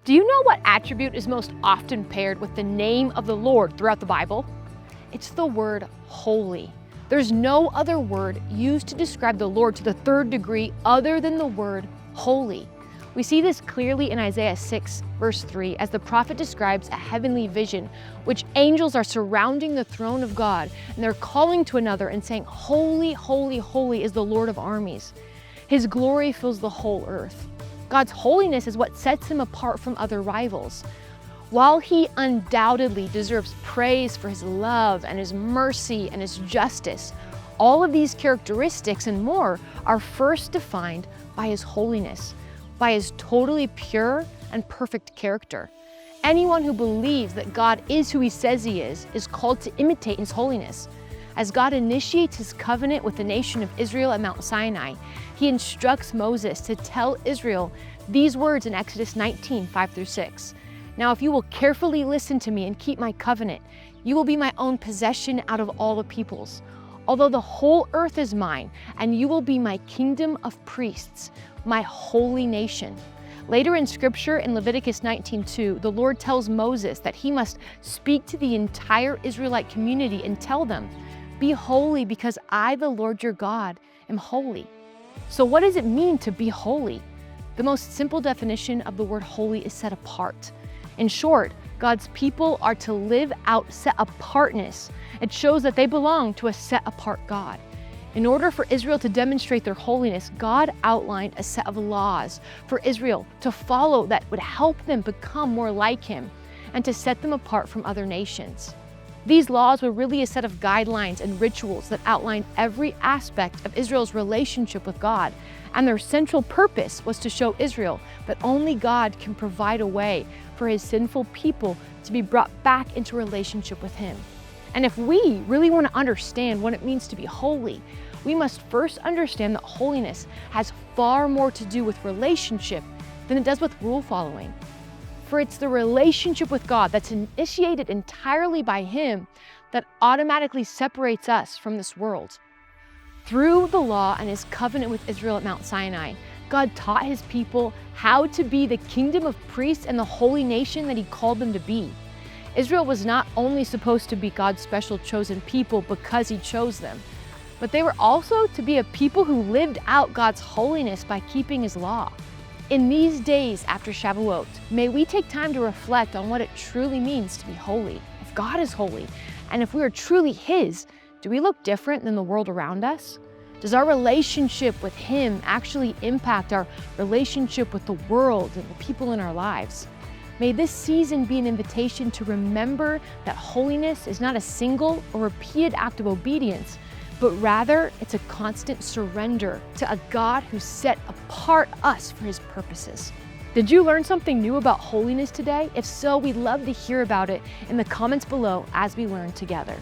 Do you know what attribute is most often paired with the name of the Lord throughout the Bible? It's the word holy. There's no other word used to describe the Lord to the third degree other than the word holy. We see this clearly in Isaiah 6, verse 3, as the prophet describes a heavenly vision, which angels are surrounding the throne of God, and they're calling to another and saying, "Holy, holy, holy is the Lord of armies. His glory fills the whole earth." God's holiness is what sets him apart from other rivals. While he undoubtedly deserves praise for his love and his mercy and his justice, all of these characteristics and more are first defined by his holiness, by his totally pure and perfect character. Anyone who believes that God is who he says he is called to imitate his holiness. As God initiates his covenant with the nation of Israel at Mount Sinai, he instructs Moses to tell Israel these words in Exodus 19, 5-6. "Now if you will carefully listen to me and keep my covenant, you will be my own possession out of all the peoples. Although the whole earth is mine, and you will be my kingdom of priests, my holy nation." Later in scripture in Leviticus 19:2, the Lord tells Moses that he must speak to the entire Israelite community and tell them, "Be holy because I, the Lord your God, am holy." So what does it mean to be holy? The most simple definition of the word holy is set apart. In short, God's people are to live out set apartness. It shows that they belong to a set apart God. In order for Israel to demonstrate their holiness, God outlined a set of laws for Israel to follow that would help them become more like him and to set them apart from other nations. These laws were really a set of guidelines and rituals that outlined every aspect of Israel's relationship with God, and their central purpose was to show Israel that only God can provide a way for his sinful people to be brought back into relationship with him. And if we really want to understand what it means to be holy, we must first understand that holiness has far more to do with relationship than it does with rule following. For it's the relationship with God that's initiated entirely by him that automatically separates us from this world. Through the law and his covenant with Israel at Mount Sinai, God taught his people how to be the kingdom of priests and the holy nation that he called them to be. Israel was not only supposed to be God's special chosen people because he chose them, but they were also to be a people who lived out God's holiness by keeping his law. In these days after Shavuot, may we take time to reflect on what it truly means to be holy. If God is holy, and if we are truly his, do we look different than the world around us? Does our relationship with him actually impact our relationship with the world and the people in our lives? May this season be an invitation to remember that holiness is not a single or repeated act of obedience, but rather it's a constant surrender to a God who set apart us for his purposes. Did you learn something new about holiness today? If so, we'd love to hear about it in the comments below as we learn together.